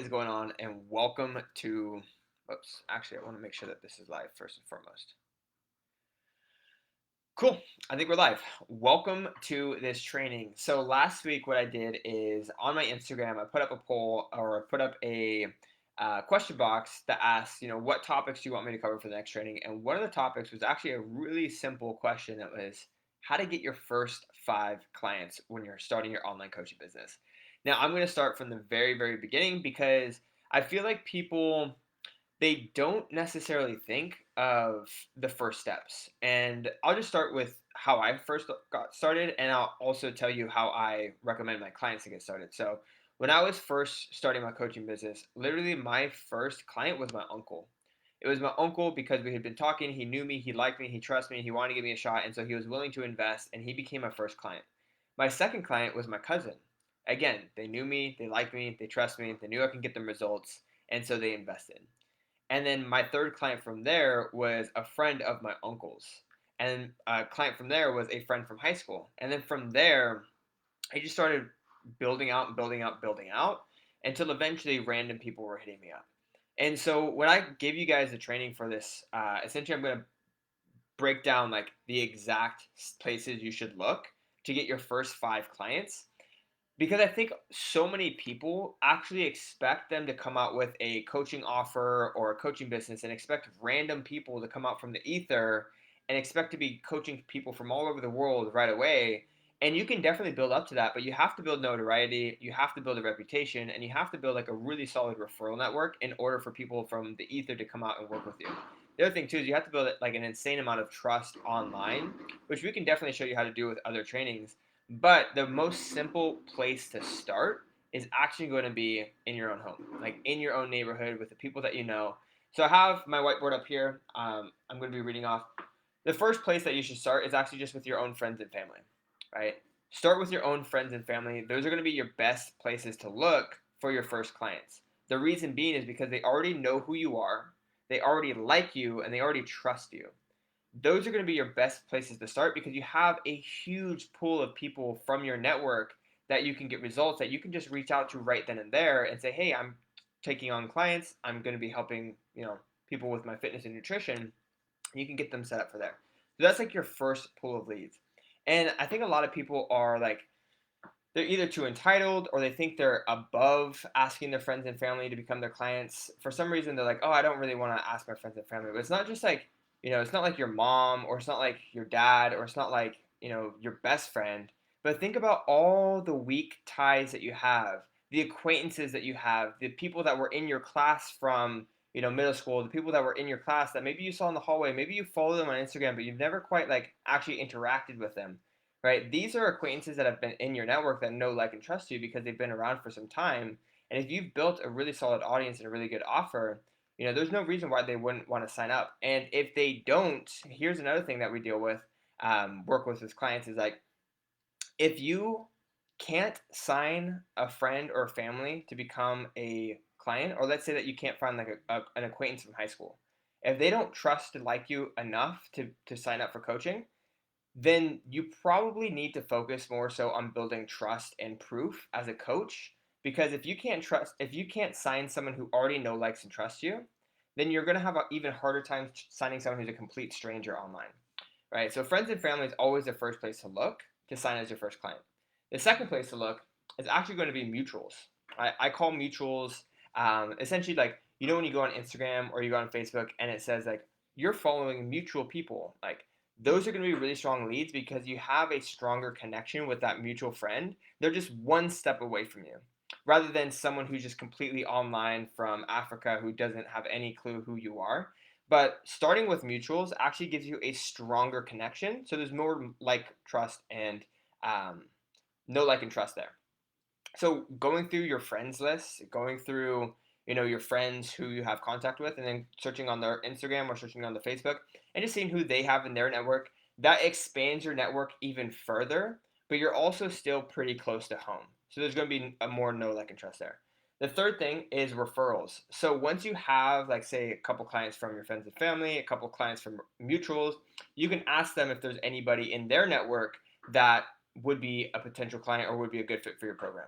is going on? And welcome to, oops, actually, I want to make sure that this is live first and foremost. Cool. I think we're live. Welcome to this training. So last week, what I did is on my Instagram, I put up a poll or I put up a question box that asks, what topics do you want me to cover for the next training? And one of the topics was actually a really simple question that was how to get your first 5 clients when you're starting your online coaching business. Now, I'm going to start from the very, very beginning because I feel like people they don't necessarily think of the first steps. And I'll just start with how I first got started, and I'll also tell you how I recommend my clients to get started. So, when I was first starting my coaching business, literally my first client was my uncle. It was my uncle because we had been talking. He knew me, he liked me, he trusted me, he wanted to give me a shot. And so he was willing to invest, and he became my first client. My second client was my cousin. Again, they knew me, they liked me, they trust me, they knew I could get them results, and so they invested. And then my third client from there was a friend of my uncle's. And a client from there was a friend from high school. And then from there, I just started building out and building out, building out until eventually random people were hitting me up. And so when I give you guys the training for this, essentially I'm going to break down like the exact places you should look to get your first 5 clients because I think so many people actually expect them to come out with a coaching offer or a coaching business and expect random people to come out from the ether and expect to be coaching people from all over the world right away. And you can definitely build up to that, but you have to build notoriety, you have to build a reputation, and you have to build like a really solid referral network in order for people from the ether to come out and work with you. The other thing too is you have to build like an insane amount of trust online, which we can definitely show you how to do with other trainings. But the most simple place to start is actually going to be in your own home, like in your own neighborhood with the people that you know. So I have my whiteboard up here. I'm going to be reading off. The first place that you should start is actually just with your own friends and family, right? Start with your own friends and family. Those are going to be your best places to look for your first clients. The reason being is because they already know who you are, they already like you, and they already trust you. Those are going to be your best places to start because you have a huge pool of people from your network that you can get results that you can just reach out to right then and there and say, hey, I'm taking on clients. I'm going to be helping, people with my fitness and nutrition. You can get them set up for there. So that's like your first pool of leads. And I think a lot of people are like, they're either too entitled or they think they're above asking their friends and family to become their clients. For some reason, they're like, oh, I don't really want to ask my friends and family. But it's not just like, it's not like your mom or it's not like your dad or it's not like, your best friend. But think about all the weak ties that you have, the acquaintances that you have, the people that were in your class from, middle school, the people that were in your class that maybe you saw in the hallway, maybe you follow them on Instagram, but you've never quite like actually interacted with them, right? These are acquaintances that have been in your network that know, like, and trust you because they've been around for some time. And if you've built a really solid audience and a really good offer, there's no reason why they wouldn't want to sign up. And if they don't, here's another thing that we deal with, work with as clients is like, if you can't sign a friend or family to become a client, or let's say that you can't find like an acquaintance from high school, if they don't trust and like you enough to sign up for coaching, then you probably need to focus more so on building trust and proof as a coach. Because if you can't sign someone who already know, likes, and trusts you, then you're going to have an even harder time signing someone who's a complete stranger online, right? So friends and family is always the first place to look to sign as your first client. The second place to look is actually going to be mutuals. I call mutuals essentially like, when you go on Instagram or you go on Facebook and it says like you're following mutual people, like those are going to be really strong leads because you have a stronger connection with that mutual friend. They're just one step away from you rather than someone who's just completely online from Africa who doesn't have any clue who you are. But starting with mutuals actually gives you a stronger connection. So there's more like, trust, and um, no like and trust there. So going through your friends list, going through your friends who you have contact with, and then searching on their Instagram or searching on the Facebook, and just seeing who they have in their network, that expands your network even further. But you're also still pretty close to home, so there's going to be a more know, like, and trust there. The third thing is referrals. So once you have, like, say, a couple clients from your friends and family, a couple clients from mutuals, you can ask them if there's anybody in their network that would be a potential client or would be a good fit for your program.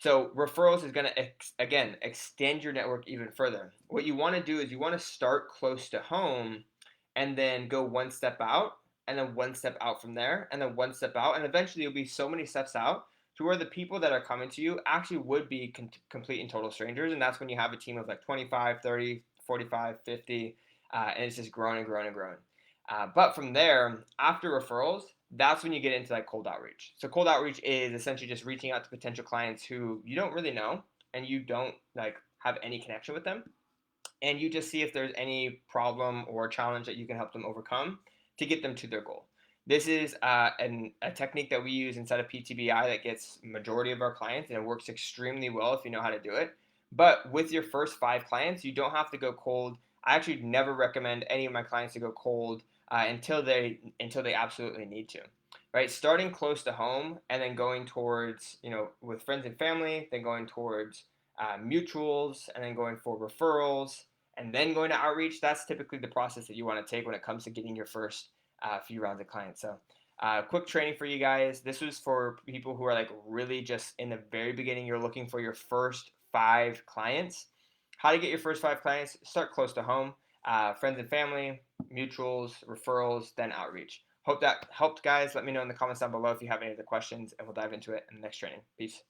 So referrals is going to again extend your network even further. What you want to do is you want to start close to home and then go one step out and then one step out from there and then one step out, and eventually you'll be so many steps out to where the people that are coming to you actually would be complete and total strangers, and that's when you have a team of like 25, 30, 45, 50, and it's just growing and growing and growing. But from there, after referrals, that's when you get into like cold outreach. So cold outreach is essentially just reaching out to potential clients who you don't really know and you don't like have any connection with them, and you just see if there's any problem or challenge that you can help them overcome to get them to their goal. This is a technique that we use inside of PTBI that gets majority of our clients, and it works extremely well if you know how to do it. But with your first 5 clients, you don't have to go cold. I actually never recommend any of my clients to go cold until they absolutely need to. Right, starting close to home and then going towards with friends and family, then going towards mutuals, and then going for referrals, and then going to outreach. That's typically the process that you want to take when it comes to getting your first few rounds of clients. So, quick training for you guys. This was for people who are like really just in the very beginning. You're looking for your first 5 clients. How to get your first 5 clients? Start close to home, friends and family, mutuals, referrals, then outreach. Hope that helped, guys. Let me know in the comments down below if you have any other questions, and we'll dive into it in the next training. Peace.